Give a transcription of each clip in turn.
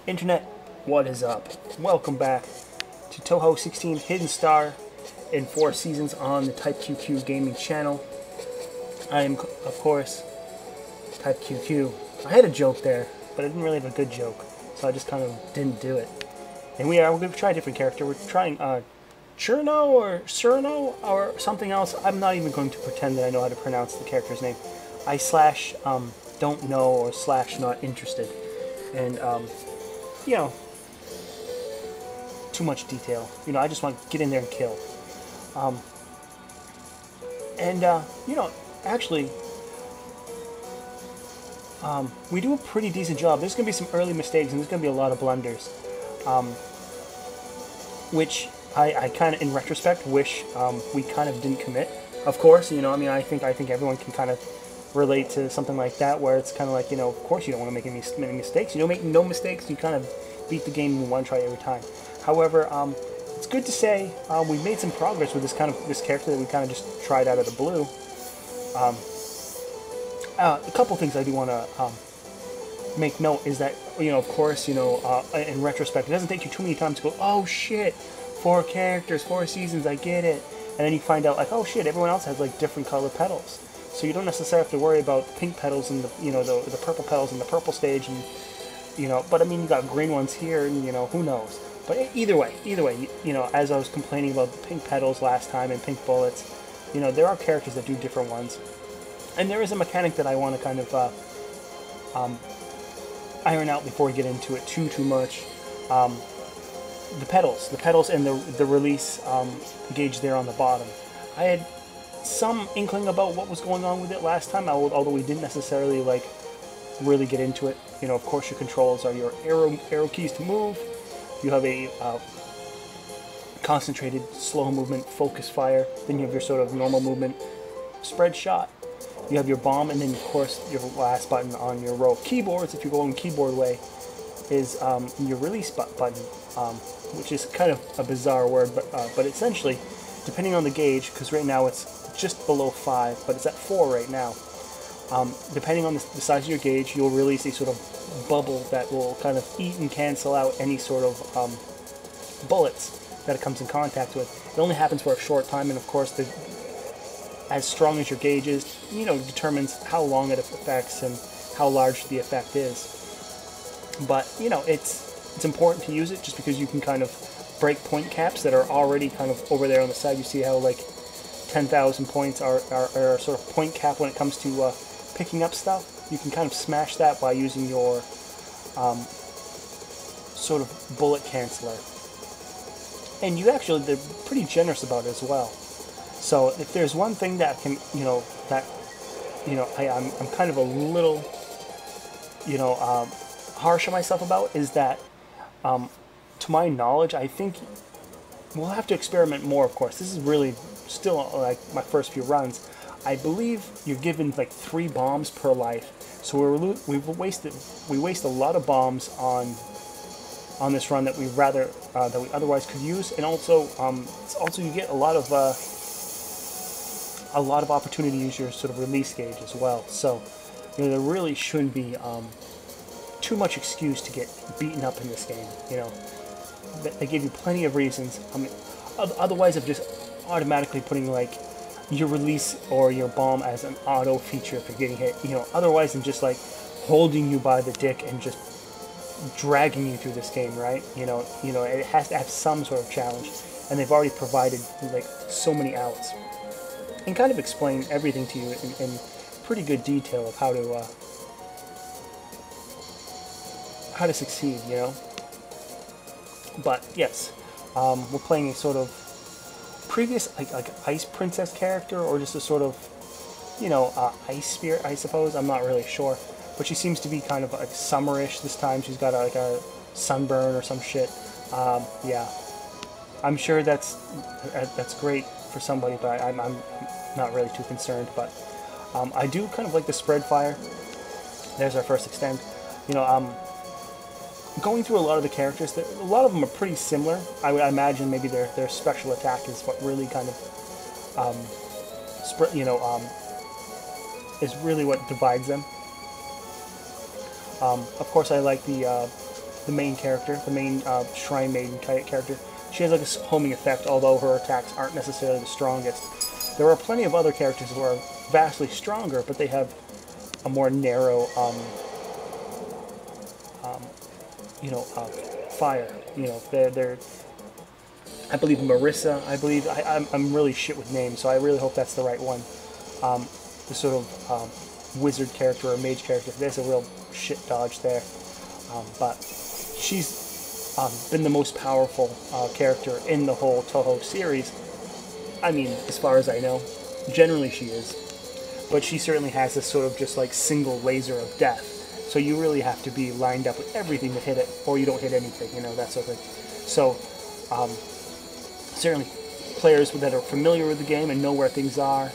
Internet, what is up? Welcome back to Touhou 16 Hidden Star in 4 seasons on the Type QQ gaming channel. I am, of course, Type QQ. I had a joke there, but I didn't really have a good joke, so I just kind of didn't do it. And we're going to try a different character. We're trying Churno or Surno or something else. I'm not even going to pretend that I know how to pronounce the character's name. I don't know or not interested. And you know, too much detail. You know, I just want to get in there and kill. You know, actually, we do a pretty decent job. There's going to be some early mistakes, and there's going to be a lot of blunders, which I kind of, in retrospect, wish we kind of didn't commit. Of course, you know, I mean, I think everyone can kind of relate to something like that, where it's kind of like, you know, of course you don't want to make many mistakes. You don't make no mistakes. You kind of beat the game in one try every time. However, it's good to say we've made some progress with this character that we kind of just tried out of the blue. A couple things I do want to make note is that, you know, of course, you know, in retrospect, it doesn't take you too many times to go, oh shit, 4 characters, 4 seasons, I get it, and then you find out like, oh shit, everyone else has like different color petals. So you don't necessarily have to worry about pink petals and the purple petals in the purple stage, and you know. But I mean, you got green ones here, and you know, who knows. But either way, you know, as I was complaining about the pink petals last time and pink bullets, you know, there are characters that do different ones, and there is a mechanic that I want to kind of iron out before we get into it too much. The petals, and the release gauge there on the bottom. I had some inkling about what was going on with it last time, although we didn't necessarily like really get into it. You know, of course, your controls are your arrow keys to move. You have a concentrated slow movement, focus fire. Then you have your sort of normal movement, spread shot. You have your bomb, and then of course your last button on your row of keyboards, if you're going keyboard way, is your release button, which is kind of a bizarre word, but essentially, depending on the gauge, because right now it's just below 5, but it's at 4 right now. Depending on the size of your gauge, you'll release a sort of bubble that will kind of eat and cancel out any sort of bullets that it comes in contact with. It only happens for a short time, and of course, as strong as your gauge is, you know, determines how long it affects and how large the effect is. But you know, it's important to use it just because you can kind of break point caps that are already kind of over there on the side. You see how like 10,000 points are sort of point cap when it comes to picking up stuff. You can kind of smash that by using your sort of bullet canceller. And they're pretty generous about it as well. So if there's one thing that can, I'm kind of a little, harsh on myself about, is that, to my knowledge, I think we'll have to experiment more, of course. This is really still like my first few runs. I believe you're given like 3 bombs per life, so we waste a lot of bombs on this run that we otherwise could use, and also you get a lot of opportunity to use your sort of release gauge as well. So you know, there really shouldn't be too much excuse to get beaten up in this game. You know, they give you plenty of reasons. I mean, otherwise of just automatically putting like your release or your bomb as an auto feature if you're getting hit. You know, otherwise than just like holding you by the dick and just dragging you through this game, right? You know, it has to have some sort of challenge, and they've already provided like so many outs and kind of explain everything to you in pretty good detail of how to succeed, you know. But yes, we're playing a sort of previous like Ice Princess character, or just a sort of, you know, Ice Spirit, I suppose. I'm not really sure, but she seems to be kind of like summerish this time. She's got like a sunburn or some shit. Yeah, I'm sure that's great for somebody, but I'm not really too concerned. But I do kind of like the spread fire. There's our first extend. You know, going through a lot of the characters, a lot of them are pretty similar. I would imagine maybe their special attack is what really kind of is really what divides them. Of course, I like the the main character, the main Shrine Maiden character. She has like a homing effect, although her attacks aren't necessarily the strongest. There are plenty of other characters who are vastly stronger, but they have a more narrow, fire. You know, they're. I believe Marissa. I'm really shit with names, so I really hope that's the right one. The sort of wizard character or mage character. There's a real shit dodge there, but she's been the most powerful character in the whole Touhou series. I mean, as far as I know, generally she is. But she certainly has this sort of just like single laser of death. So you really have to be lined up with everything to hit it, or you don't hit anything, you know, that sort of thing. So, certainly players that are familiar with the game and know where things are,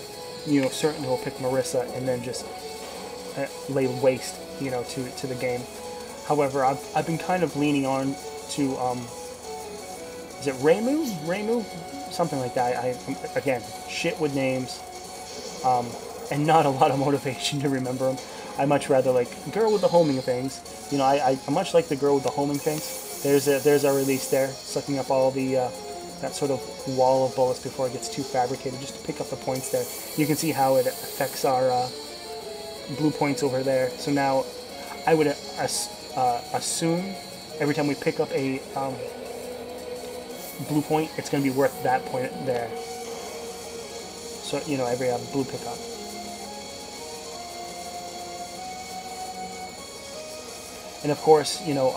you know, certainly will pick Marissa and then just lay waste, you know, to the game. However, I've been kind of leaning on to, is it Reimu? Reimu? Something like that. Again, shit with names, and not a lot of motivation to remember them. I much rather like girl with the homing things. You know, I much like the girl with the homing things. There's our release there, sucking up all the that sort of wall of bullets before it gets too fabricated, just to pick up the points there. You can see how it affects our blue points over there. So now I would assume every time we pick up a blue point, it's going to be worth that point there. So, you know, every blue pickup. And of course, you know,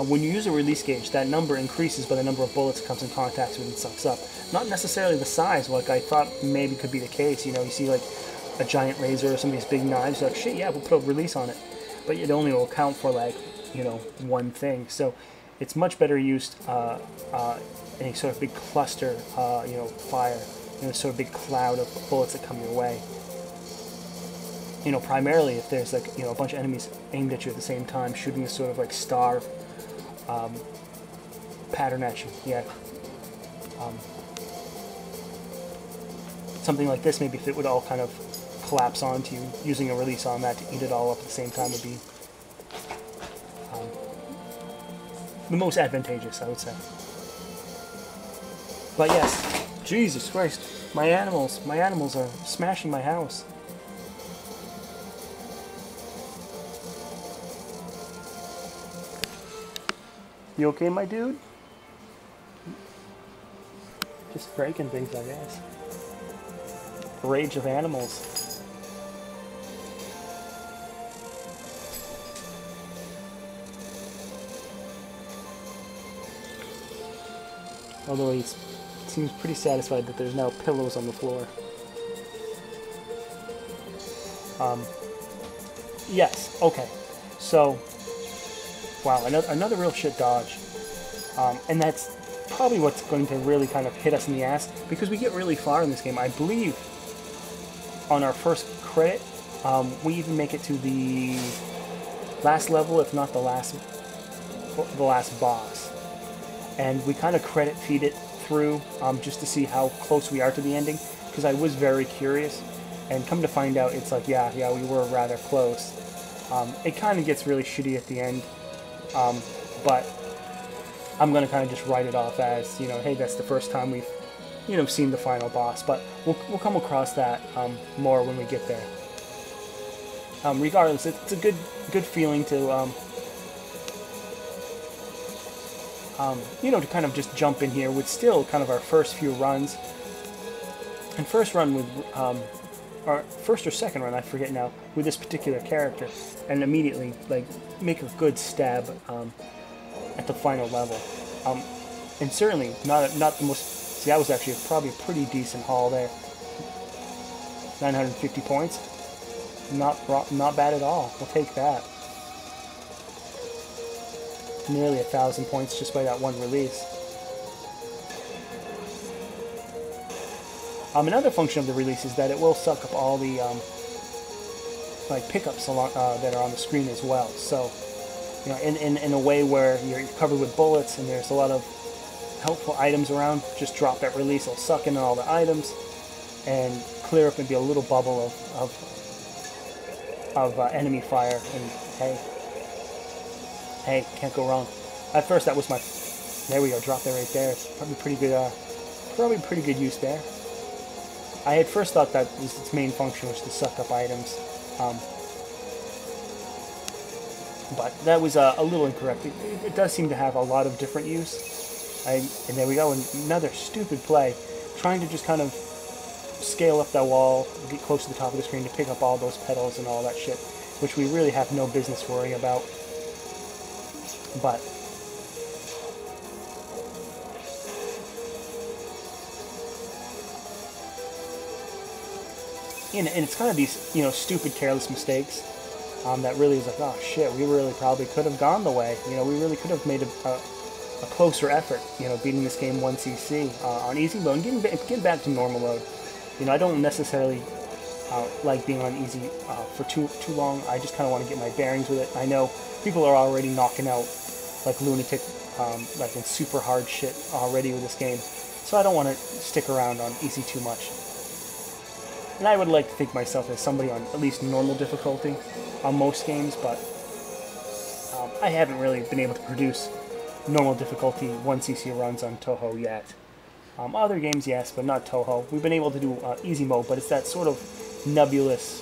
when you use a release gauge, that number increases by the number of bullets it comes in contact with and sucks up. Not necessarily the size, like I thought maybe could be the case. You know, you see like a giant laser or some of these big knives, you're like, shit, yeah, we'll put a release on it. But it only will count for like, you know, one thing. So it's much better used in a sort of big cluster, you know, fire, in a sort of big cloud of bullets that come your way. You know, primarily if there's like, you know, a bunch of enemies aimed at you at the same time, shooting this sort of like star pattern at you. Yeah. Something like this, maybe if it would all kind of collapse onto you, using a release on that to eat it all up at the same time would be the most advantageous, I would say. But yes, Jesus Christ, my animals are smashing my house. You okay, my dude? Just breaking things, I guess. Rage of animals. Although he seems pretty satisfied that there's now pillows on the floor. Yes, okay. So, wow, another real shit dodge. And that's probably what's going to really kind of hit us in the ass, because we get really far in this game. I believe on our first credit, we even make it to the last level, if not the last boss. And we kind of credit feed it through just to see how close we are to the ending, because I was very curious. And come to find out, it's like, yeah, we were rather close. It kind of gets really shitty at the end. But I'm going to kind of just write it off as, you know, hey, that's the first time we've, you know, seen the final boss. But we'll come across that more when we get there. Regardless, it's a good feeling to, you know, to kind of just jump in here with still kind of our first few runs. And first run with, or first or second run, I forget now, with this particular character. And immediately, like, make a good stab at the final level. And certainly not the most. See, that was actually probably a pretty decent haul there. 950 points, not bad at all. We'll take that. Nearly 1,000 points just by that one release. Another function of the release is that it will suck up all the like pickups along, that are on the screen as well. So, you know, in a way where you're covered with bullets and there's a lot of helpful items around, just drop that release, it'll suck in all the items and clear up maybe a little bubble of of enemy fire, and hey, can't go wrong. At first, that was my. There we go, drop that right there. It's probably pretty good use there. I had first thought that its main function was to suck up items, but that was a little incorrect. It does seem to have a lot of different use. And there we go, another stupid play, trying to just kind of scale up that wall, get close to the top of the screen to pick up all those petals and all that shit, which we really have no business worrying about. But and it's kind of these, stupid, careless mistakes that really is like, oh shit, we really probably could have gone the way. We really could have made a closer effort, beating this game 1cc on easy mode and getting back to normal mode. I don't necessarily like being on easy for too long. I just kind of want to get my bearings with it. I know people are already knocking out like lunatic, like in super hard shit already with this game, so I don't want to stick around on easy too much. And I would like to think myself as somebody on at least normal difficulty on most games, but I haven't really been able to produce normal difficulty 1cc runs on Touhou yet. Other games, yes, but not Touhou. We've been able to do easy mode, but it's that sort of nebulous,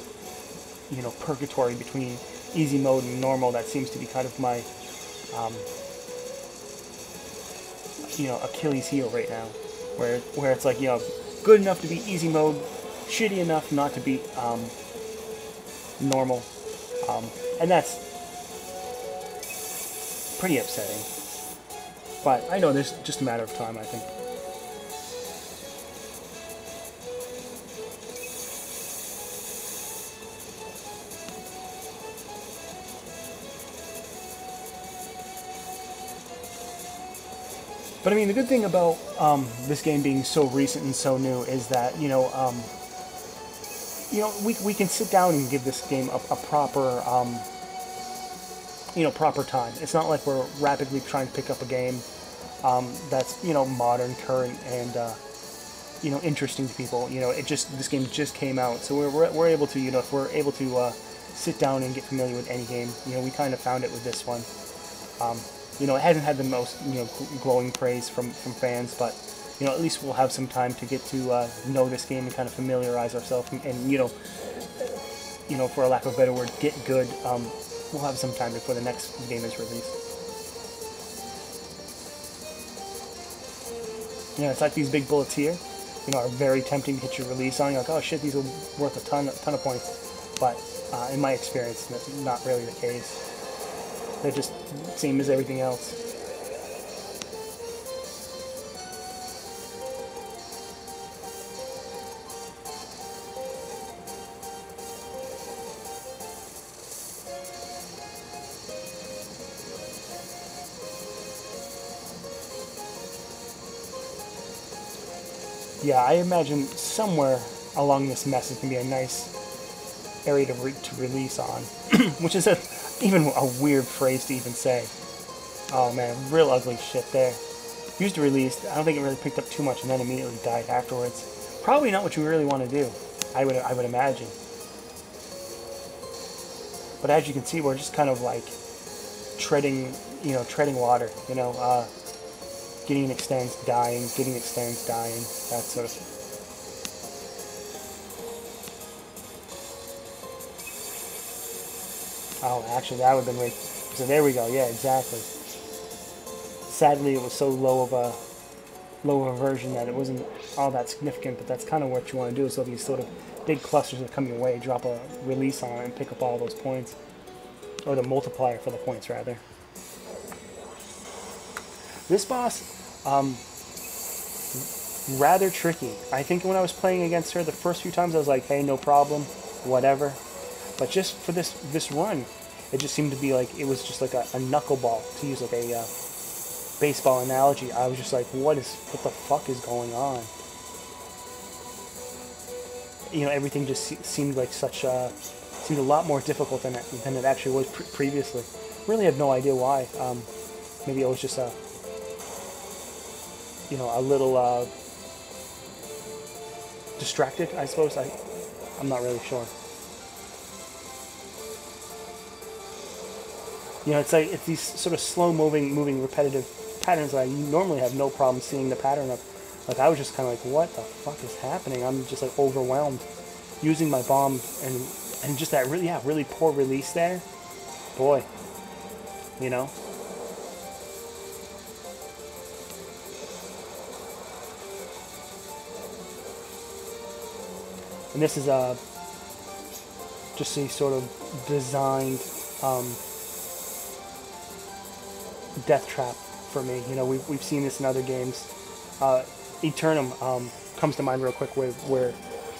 purgatory between easy mode and normal that seems to be kind of my, Achilles heel right now, where it's like, good enough to be easy mode, shitty enough not to be normal, and that's pretty upsetting. But I know there's just a matter of time, I think. But I mean, the good thing about this game being so recent and so new is that we can sit down and give this game a proper proper time. It's not like we're rapidly trying to pick up a game that's modern, current, and interesting to people. This game just came out, so we're able to if we're able to sit down and get familiar with any game, we kind of found it with this one. It hasn't had the most glowing praise from fans, but at least we'll have some time to get to know this game and kind of familiarize ourselves, and for a lack of a better word, get good. We'll have some time before the next game is released. It's like these big bullets here, are very tempting to hit your release on. You're like, oh shit, these are worth a ton of points. But in my experience, that's not really the case. They're just the same as everything else. Yeah, I imagine somewhere along this mess is going to be a nice area to release on, which is even a weird phrase to even say. Oh man, real ugly shit there. Used to release, I don't think it really picked up too much and then immediately died afterwards. Probably not what you really want to do, I would imagine. But as you can see, we're just kind of like treading water, getting extends, dying, getting extends, dying, that sort of thing. Oh, actually, that would have been great. So there we go. Yeah, exactly. Sadly, it was so low of a version that it wasn't all that significant. But that's kind of what you want to do. So these sort of big clusters that come your way, drop a release on it, and pick up all those points, or the multiplier for the points, rather. This boss, rather tricky. I think when I was playing against her the first few times, I was like, hey, no problem, whatever. But just for this run, it just seemed to be like it was just like a knuckleball, to use like a baseball analogy. I was just like, what the fuck is going on? Everything just seemed like seemed a lot more difficult than it actually was previously. Really had no idea why. Maybe it was just a little distracted, I suppose. I'm not really sure. You know, it's like it's these sort of slow moving repetitive patterns that I normally have no problem seeing the pattern of. Like, I was just kind of like, what the fuck is happening? I'm just like overwhelmed using my bomb and just that really poor release there. Boy, you know. And this is just a sort of designed death trap for me. You know, we've seen this in other games. Eternum comes to mind real quick, where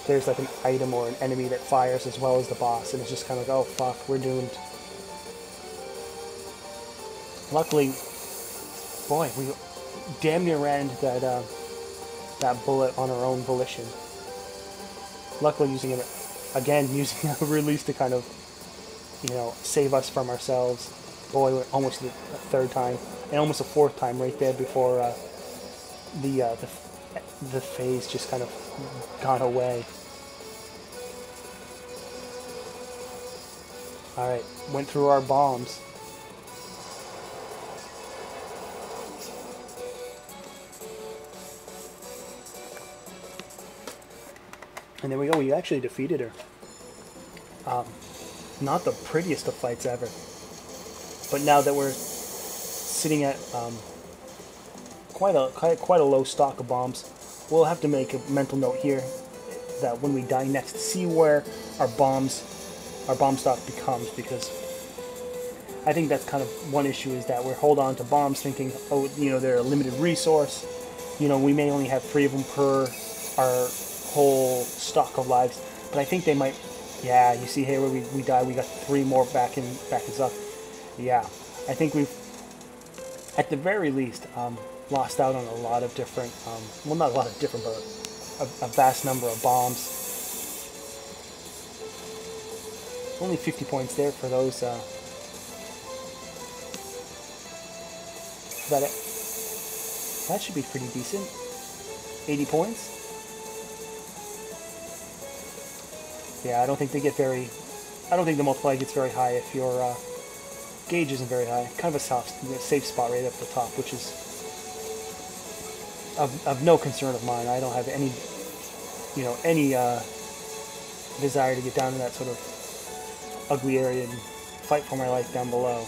there's like an item or an enemy that fires as well as the boss, and it's just kind of like, oh fuck, we're doomed. Luckily, boy, we damn near ran into that bullet on our own volition. Luckily, using a release to kind of, you know, save us from ourselves. Boy, almost a third time, and almost a fourth time right there before the phase just kind of got away. Alright, went through our bombs. And there we go, we actually defeated her. Not the prettiest of fights ever. But now that we're sitting at quite a low stock of bombs, we'll have to make a mental note here that when we die next, see where our bomb stock becomes, because I think that's kind of one issue, is that we hold on to bombs thinking, oh, you know, they're a limited resource. You know, we may only have 3 of them per our whole stock of lives, but I think they might. Yeah, you see here where we die, we got 3 more back in stock. Yeah, I think we've, at the very least, lost out on a lot of different, well, not a lot of different, but a vast number of bombs. Only 50 points there for those. That should be pretty decent. 80 points. Yeah, I don't think they get very. I don't think the multiplier gets very high if your gauge isn't very high. Kind of a safe spot right up the top, which is of no concern of mine. I don't have any, you know, any desire to get down to that sort of ugly area and fight for my life down below.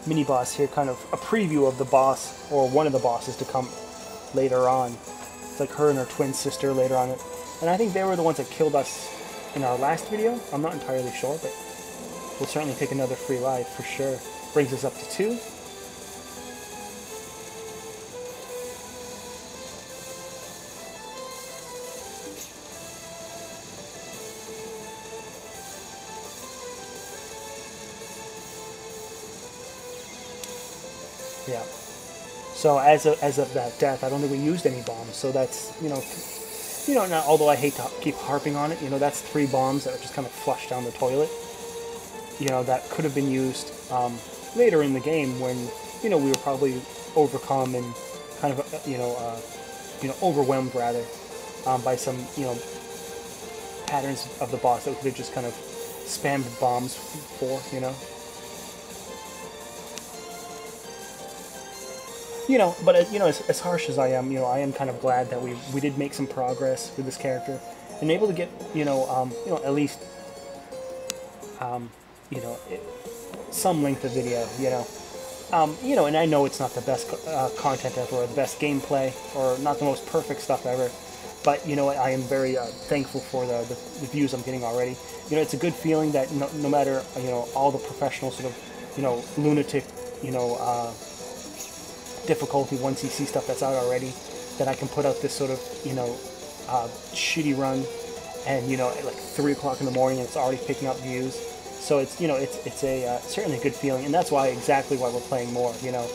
Mini boss here, kind of a preview of the boss, or one of the bosses to come later on. It's like her and her twin sister later on. And I think they were the ones that killed us in our last video. I'm not entirely sure, but we'll certainly take another free life for sure. Brings us up to 2. Yeah. So as of that death, I don't think we used any bombs. So that's, you know, now, although I hate to keep harping on it, you know, that's 3 bombs that are just kind of flushed down the toilet. You know, that could have been used later in the game when, you know, we were probably overcome and kind of, you know, overwhelmed rather by some, you know, patterns of the boss that we could have just kind of spammed bombs for, you know. You know, but you know, as harsh as I am, you know, I am kind of glad that we did make some progress with this character, and able to get, you know, at least, you know, some length of video, you know, and I know it's not the best content ever, or the best gameplay, or not the most perfect stuff ever, but you know, I am very thankful for the views I'm getting already. You know, it's a good feeling that no matter, you know, all the professional sort of, you know, lunatic, you know, difficulty once you see stuff that's out already, that I can put out this sort of, you know, shitty run, and you know, at like 3 o'clock in the morning, and it's already picking up views. So it's, you know, it's a certainly a good feeling, and that's why exactly why we're playing more. You know,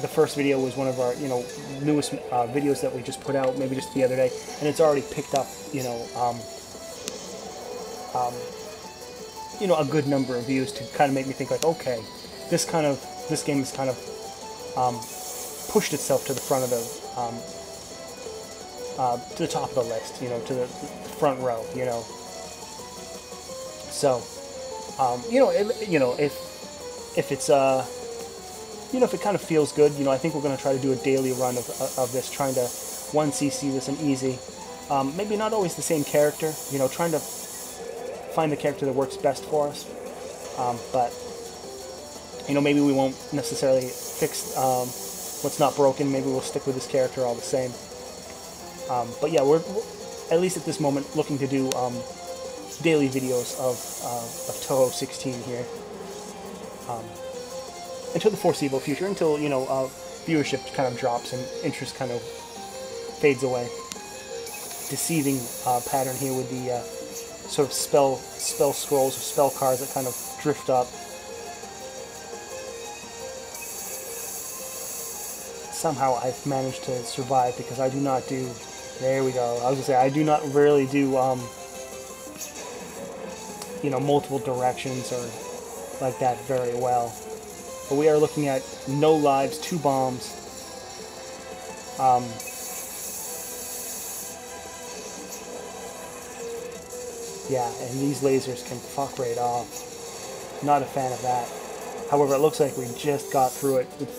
the first video was one of our, you know, newest videos that we just put out maybe just the other day, and it's already picked up, you know, a good number of views to kind of make me think like, okay, this game is kind of pushed itself to the front of the to the top of the list, you know, to the front row, you know. So, if it's if it kind of feels good, I think we're going to try to do a daily run of this, trying to 1cc this and easy. Maybe not always the same character, trying to find the character that works best for us. But maybe we won't necessarily fix what's not broken. Maybe we'll stick with this character all the same. But yeah, we're at least at this moment looking to do daily videos of Touhou 16 here. Until the foreseeable future, until viewership kind of drops and interest kind of fades away. Deceiving pattern here with the sort of spell scrolls or spell cards that kind of drift up. Somehow I've managed to survive because I do not do. There we go. I was gonna say I do not really do multiple directions or like that very well. But we are looking at no lives, 2 bombs. Yeah, and these lasers can fuck right off. Not a fan of that. However, it looks like we just got through it with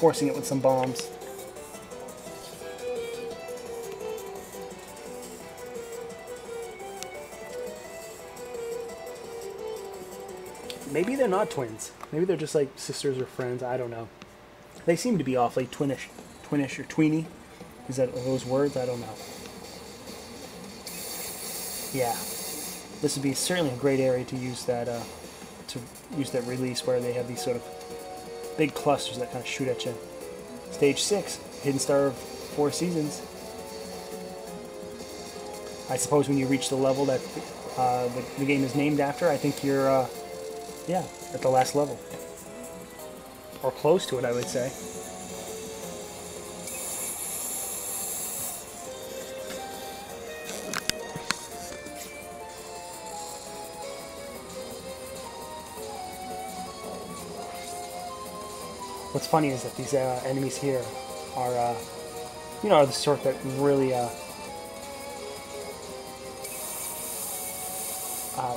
forcing it with some bombs. Maybe they're not twins. Maybe they're just like sisters or friends. I don't know. They seem to be awfully twinish or tweeny. Is that those words? I don't know. Yeah, this would be certainly a great area to use that release where they have these sort of big clusters that kind of shoot at you. Stage 6, Hidden Star of 4 Seasons. I suppose when you reach the level that the game is named after, I think you're yeah, at the last level. Or close to it, I would say. What's funny is that these enemies here are, are the sort that really,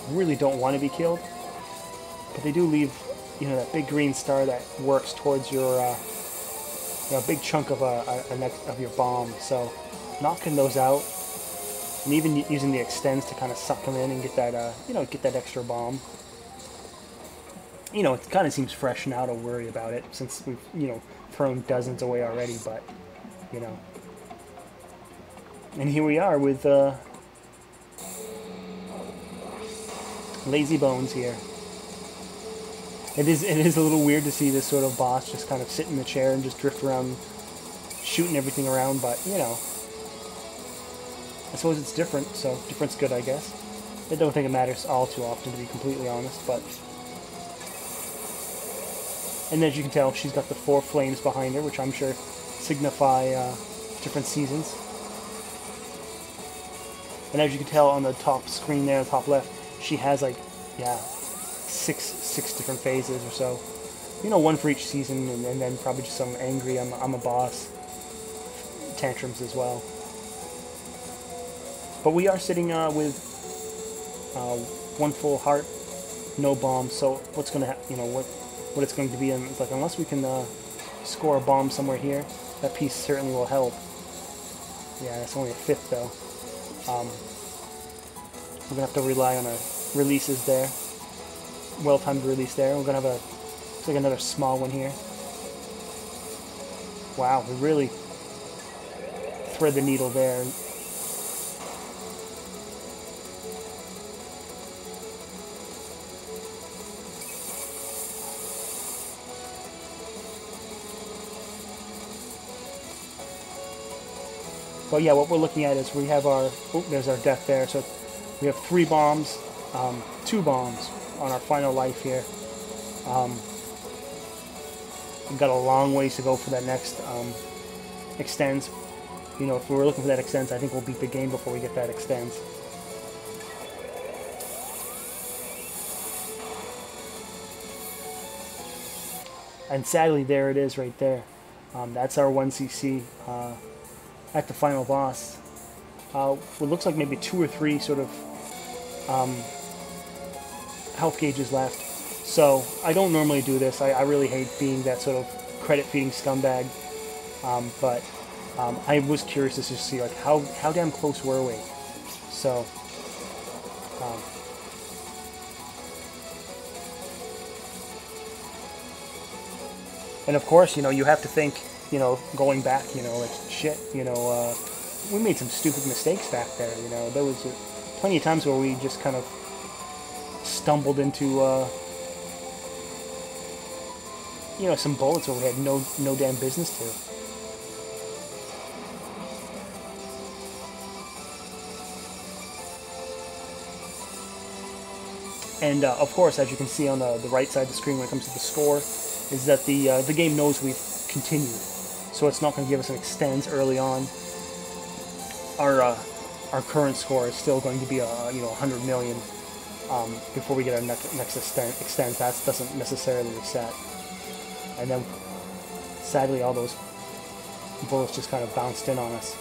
really don't want to be killed. But they do leave, that big green star that works towards your, a big chunk of of your bomb. So knocking those out, and even using the extends to kind of suck them in and get that, get that extra bomb. It kind of seems fresh now to worry about it since we've, thrown dozens away already. But, and here we are with Lazy Bones here. It is a little weird to see this sort of boss just kind of sit in the chair and just drift around, shooting everything around, but, I suppose it's different, so different's good, I guess. I don't think it matters all too often, to be completely honest, but... And as you can tell, she's got the 4 flames behind her, which I'm sure signify different seasons. And as you can tell on the top screen there, the top left, she has, like, yeah... six different phases or so, one for each season, and then probably just some angry I'm a boss tantrums as well. But we are sitting with 1 full heart, no bomb. So what's gonna what it's going to be, and it's like unless we can score a bomb somewhere here, that piece certainly will help. Yeah, it's only a 5th though. We're gonna have to rely on our releases there. Well-timed release there. We're gonna have looks like another small one here. Wow, we really thread the needle there. But yeah, what we're looking at is we have our, there's our death there. So we have 3 bombs, 2 bombs on our final life here. We've got a long ways to go for that next extends. If we were looking for that extends, I think we'll beat the game before we get that extends. And sadly, there it is right there. That's our 1cc at the final boss. It looks like maybe 2 or 3 sort of health gauges left. So I don't normally do this. I really hate being that sort of credit-feeding scumbag. But I was curious to just see like how damn close were we. So and of course, you have to think, going back, like shit, we made some stupid mistakes back there. There was plenty of times where we just kind of stumbled into some bullets where we had no damn business to. And of course, as you can see on the right side of the screen when it comes to the score, is that the game knows we've continued, so it's not going to give us an extends early on. Our current score is still going to be 100 million before we get our next extends. That doesn't necessarily reset. And then, sadly, all those bullets just kind of bounced in on us.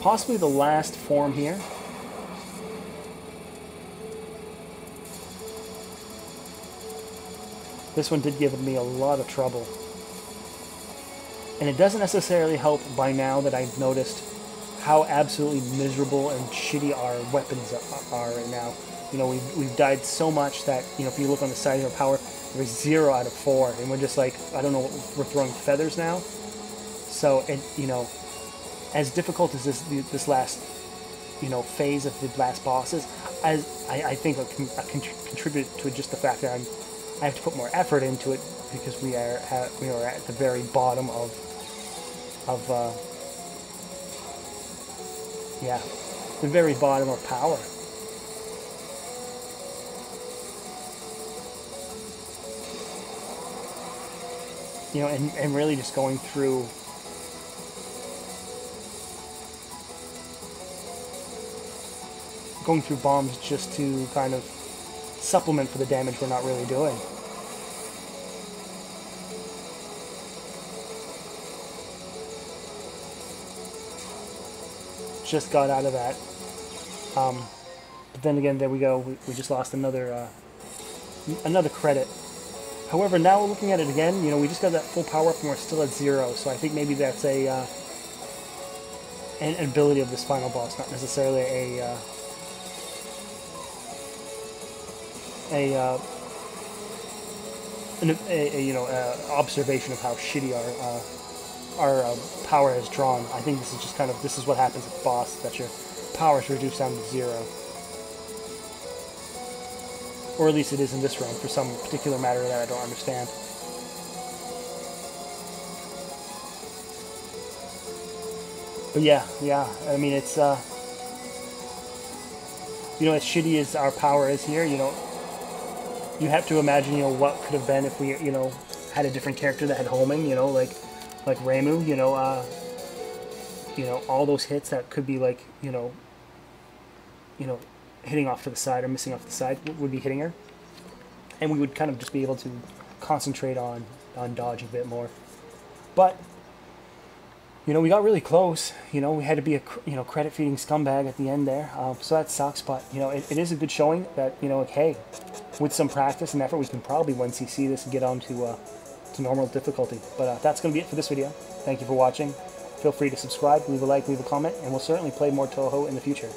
Possibly the last form here. This one did give me a lot of trouble. And it doesn't necessarily help by now that I've noticed how absolutely miserable and shitty our weapons are right now. We've died so much that, if you look on the side of our power, there's 0 out of 4. And we're just like, I don't know, we're throwing feathers now. So, as difficult as this last, phase of the last bosses, I think I contribute to just the fact that I have to put more effort into it because we are at the very bottom of the very bottom of power. And really just going through bombs just to kind of supplement for the damage we're not really doing. Just got out of that. But then again, there we go. We just lost another credit. However, now we're looking at it again. We just got that full power up and we're still at 0. So I think maybe that's an ability of this final boss, not necessarily observation of how shitty our power has drawn. I think this is just this is what happens at the boss, that your power is reduced down to 0. Or at least it is in this run, for some particular matter that I don't understand. But yeah, I mean, it's, as shitty as our power is here, you have to imagine, what could have been if we, had a different character that had homing, like Reimu, all those hits that could be like, hitting off to the side or missing off the side would be hitting her. And we would kind of just be able to concentrate on dodge a bit more. But, we got really close. We had to be a, credit-feeding scumbag at the end there. So that sucks, but, it is a good showing that, hey, with some practice and effort, we can probably 1cc this and get on to normal difficulty. But that's going to be it for this video. Thank you for watching. Feel free to subscribe, leave a like, leave a comment, and we'll certainly play more Touhou in the future.